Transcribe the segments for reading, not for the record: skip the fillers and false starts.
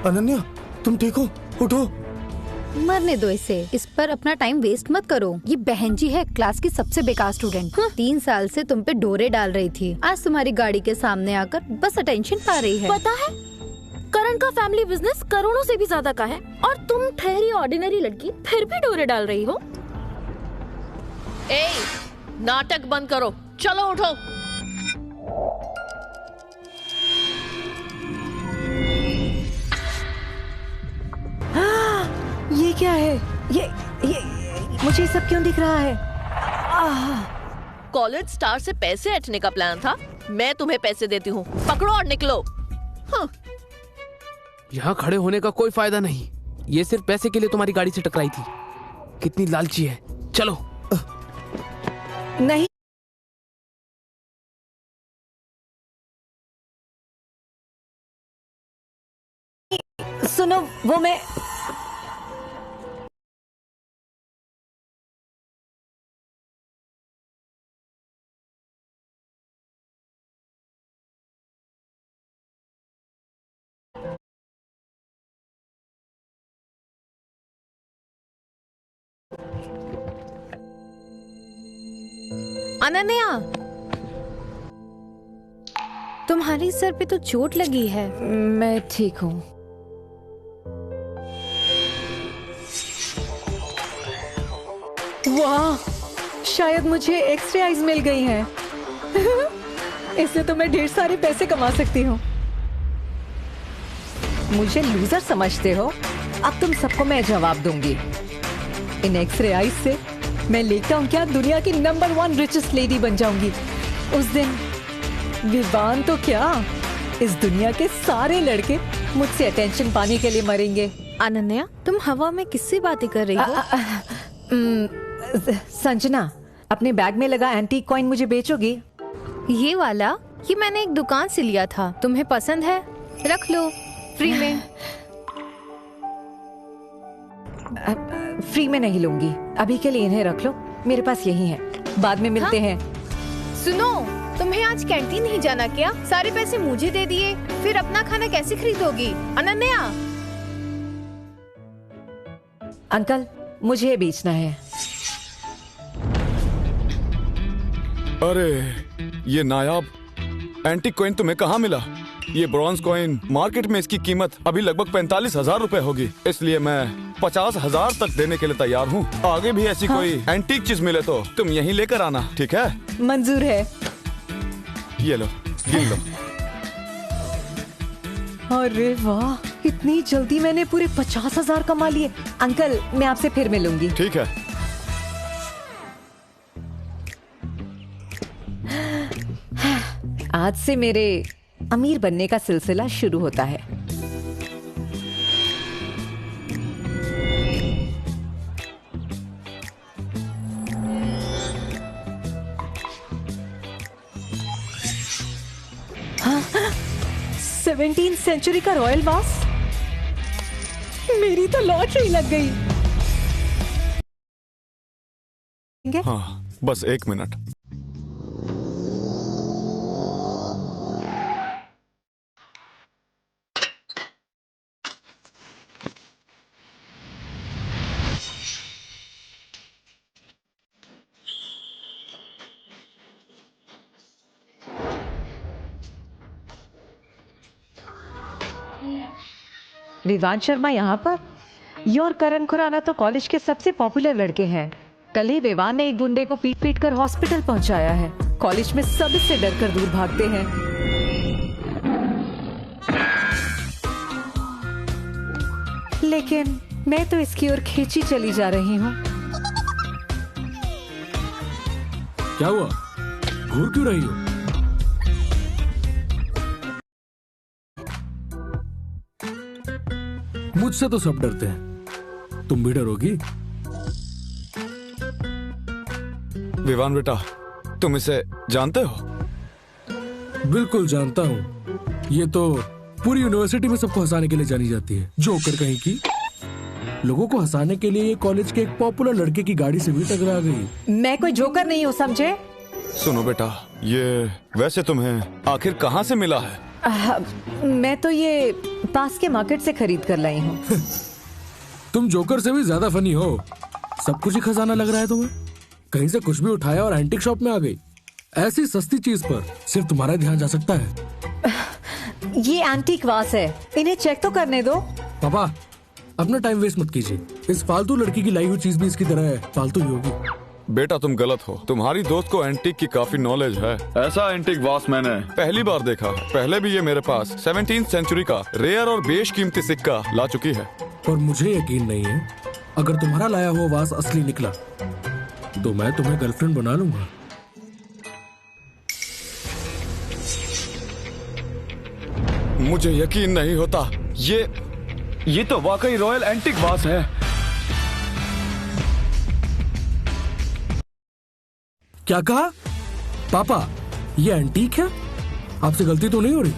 अनन्या, तुम ठीक हो? उठो। मरने दो इसे, इस पर अपना टाइम वेस्ट मत करो। ये बहन जी है, क्लास की सबसे बेकार स्टूडेंट। 3 साल से तुम पे डोरे डाल रही थी, आज तुम्हारी गाड़ी के सामने आकर बस अटेंशन पा रही है। पता है, करण का फैमिली बिजनेस करोड़ों से भी ज्यादा का है और तुम ठहरी ऑर्डिनरी लड़की फिर भी डोरे डाल रही हो। ए, नाटक बंद करो, चलो उठो। ये क्या है? ये मुझे सब क्यों दिख रहा है? कॉलेज स्टार से पैसे ऐंठने का प्लान था। मैं तुम्हें पैसे देती हूँ, पकड़ो और निकलो। हाँ। यहाँ खड़े होने का कोई फायदा नहीं। ये सिर्फ पैसे के लिए तुम्हारी गाड़ी से टकराई थी। कितनी लालची है। चलो। नहीं, सुनो, वो मैं अनन्या, तुम्हारी सर पे तो चोट लगी है। मैं ठीक हूँ। वाह, शायद मुझे एक्स-रे आइज मिल गई हैं। इससे तो मैं ढेर सारे पैसे कमा सकती हूँ। मुझे लूजर समझते हो? अब तुम सबको मैं जवाब दूंगी। इन एक्स-रे आइज से मैं लेता हूँ क्या, दुनिया की नंबर 1 रिचेस्ट लेडी बन जाऊंगी। उस दिन विवान तो क्या, इस दुनिया के सारे लड़के मुझसे अटेंशन पाने के लिए मरेंगे। अनन्या, तुम हवा में किससे बातें कर रही हो? संजना, अपने बैग में लगा एंटीक कॉइन मुझे बेचोगी? ये वाला? ये मैंने एक दुकान से लिया था, तुम्हें पसंद है? रख लो, फ्री में। फ्री में नहीं लूंगी, अभी के लिए इन्हें रख लो, मेरे पास यही है, बाद में मिलते हैं। सुनो, तुम्हें आज कैंटीन नहीं जाना क्या? सारे पैसे मुझे दे दिए, फिर अपना खाना कैसे खरीदोगी? अनन्या। अंकल, मुझे ये बेचना है। अरे, ये नायाब एंटीक कॉइन तुम्हें कहाँ मिला? ये ब्रॉन्ज कॉइन, मार्केट में इसकी कीमत अभी लगभग 45,000 रुपए होगी, इसलिए मैं 50,000 तक देने के लिए तैयार हूँ। आगे भी ऐसी कोई एंटीक चीज मिले तो तुम यहीं लेकर आना, ठीक है? मंजूर है। ये लो, गिन लो। अरे वाह, इतनी जल्दी मैंने पूरे 50,000 कमा लिए। अंकल, मैं आपसे फिर मिलूंगी। ठीक है। आज से मेरे अमीर बनने का सिलसिला शुरू होता है। हाँ, 17वीं सेंचुरी का रॉयल वास। मेरी तो लॉटरी लग गई। हाँ, बस 1 मिनट। विवान शर्मा यहाँ पर? ये और करण खुराना तो कॉलेज के सबसे पॉपुलर लड़के हैं। कल ही विवान ने एक गुंडे को पीट पीट कर हॉस्पिटल पहुंचाया है। कॉलेज में सब इससे डर कर दूर भागते हैं। लेकिन मैं तो इसकी ओर खींची चली जा रही हूँ। क्या हुआ? घूर क्यों रही हो? मुझसे तो सब डरते हैं, तुम भी डरोगी? विवान बेटा, तुम इसे जानते हो? बिल्कुल जानता हूँ। ये तो पूरी यूनिवर्सिटी में सबको हंसाने के लिए जानी जाती है, जोकर कहीं की। लोगों को हंसाने के लिए ये कॉलेज के एक पॉपुलर लड़के की गाड़ी से भी टकरा गई। मैं कोई जोकर नहीं हूँ, समझे? सुनो बेटा, ये वैसे तुम्हें आखिर कहाँ से मिला है? मैं तो ये पास के मार्केट से खरीद कर लाई हूँ। तुम जोकर से भी ज्यादा फनी हो। सब कुछ ही खजाना लग रहा है तुम्हें। कहीं से कुछ भी उठाया और एंटीक शॉप में आ गई। ऐसी सस्ती चीज पर सिर्फ तुम्हारा ध्यान जा सकता है। ये एंटीक वास है, इन्हें चेक तो करने दो। पापा, अपना टाइम वेस्ट मत कीजिए। इस फालतू लड़की की लाई हुई चीज भी इसकी तरह है, फालतू ही होगी। बेटा तुम गलत हो। तुम्हारी दोस्त को एंटीक की काफी नॉलेज है। ऐसा एंटीक वास मैंने पहली बार देखा है। पहले भी ये मेरे पास 17th सेंचुरी का रेयर और बेशकीमती सिक्का ला चुकी है। और मुझे यकीन नहीं है, अगर तुम्हारा लाया हुआ वास असली निकला तो मैं तुम्हें गर्लफ्रेंड बना लूंगा। मुझे यकीन नहीं होता। ये तो वाकई रॉयल एंटीक वास है। क्या कहा? पापा, ये एंटीक है? आपसे गलती तो नहीं हो रही?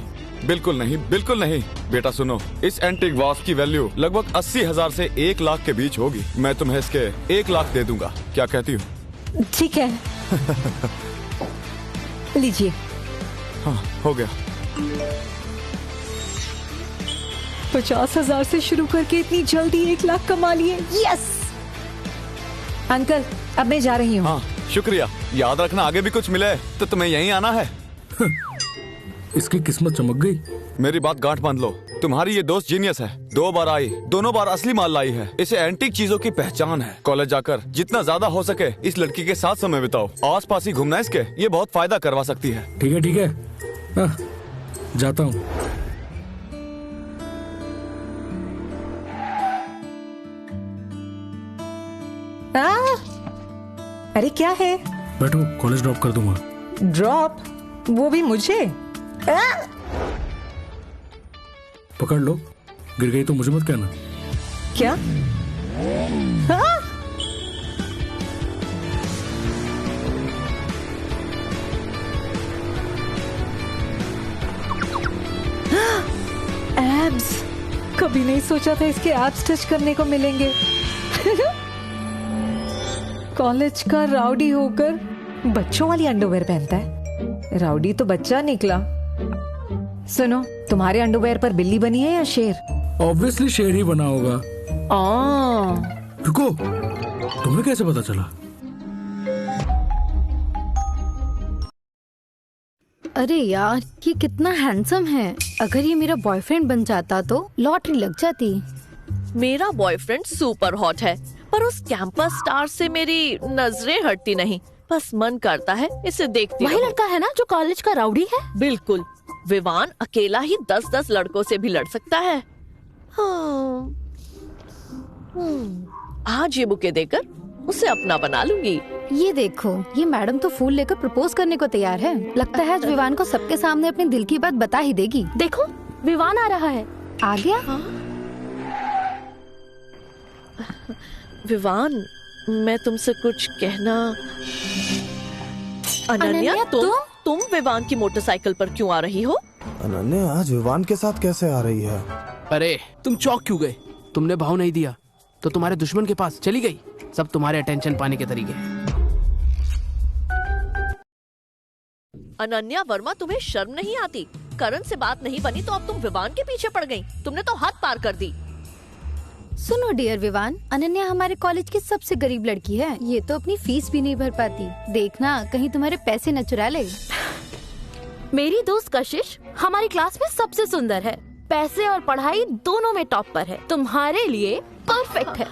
बिल्कुल नहीं, बिल्कुल नहीं। बेटा सुनो, इस एंटीक वास की वैल्यू लगभग 80,000 से 1 लाख के बीच होगी। मैं तुम्हें इसके 1 लाख दे दूंगा। क्या कहती हो? ठीक है। लीजिए। हाँ, हो गया। 50,000 से शुरू करके इतनी जल्दी 1 लाख कमा लिए। यस अंकल, अब मैं जा रही हूँ। हाँ, शुक्रिया। याद रखना, आगे भी कुछ मिले तो तुम्हें यहीं आना है। इसकी किस्मत चमक गई। मेरी बात गांठ बांध लो। तुम्हारी ये दोस्त जीनियस है। 2 बार आई, दोनों बार असली माल लाई है। इसे एंटीक चीजों की पहचान है। कॉलेज जाकर जितना ज्यादा हो सके इस लड़की के साथ समय बिताओ। आस पास ही घूमना इसके, ये बहुत फायदा करवा सकती है। ठीक है, ठीक है। हाँ, जाता हूँ। अरे क्या है? बैठो, कॉलेज ड्रॉप कर दूंगा। ड्रॉप? वो भी मुझे? पकड़ लो। गिर गई तो मुझे मत कहना। क्या? एब्स। कभी नहीं सोचा था इसके एब्स टच करने को मिलेंगे। कॉलेज का राउडी होकर बच्चों वाली अंडरवेयर पहनता है। राउडी तो बच्चा निकला। सुनो, तुम्हारे अंडरवेयर पर बिल्ली बनी है या शेर? ऑब्वियसली शेर ही बना होगा। रुको, तुम्हें कैसे पता चला? अरे यार, ये कितना हैंडसम है। अगर ये मेरा बॉयफ्रेंड बन जाता तो लॉटरी लग जाती। मेरा बॉयफ्रेंड सुपर हॉट है, पर उस कैंपस स्टार से मेरी नजरें हटती नहीं। बस मन करता है इसे देखती वही रहूं। लड़का है ना जो कॉलेज का राउडी है? बिल्कुल। विवान अकेला ही 10-10 लड़कों से भी लड़ सकता है। हाँ। आज ये बुके देकर उसे अपना बना लूंगी। ये देखो, ये मैडम तो फूल लेकर प्रपोज करने को तैयार है। लगता है आज विवान को सबके सामने अपने दिल की बात बता ही देगी। देखो, विवान आ रहा है। आ गया? हाँ? विवान, मैं तुमसे कुछ कहना। अनन्या, तुम विवान की मोटरसाइकिल पर क्यों आ रही हो? अनन्या आज विवान के साथ कैसे आ रही है? अरे तुम चौक क्यों गए? तुमने भाव नहीं दिया तो तुम्हारे दुश्मन के पास चली गई। सब तुम्हारे अटेंशन पाने के तरीके हैं। अनन्या वर्मा, तुम्हें शर्म नहीं आती? करण से बात नहीं बनी तो अब तुम विवान के पीछे पड़ गई। तुमने तो हद पार कर दी। सुनो डियर विवान, अनन्या हमारे कॉलेज की सबसे गरीब लड़की है। ये तो अपनी फीस भी नहीं भर पाती। देखना कहीं तुम्हारे पैसे न चुरा ले। मेरी दोस्त कशिश हमारी क्लास में सबसे सुंदर है। पैसे और पढ़ाई दोनों में टॉप पर है। तुम्हारे लिए परफेक्ट है।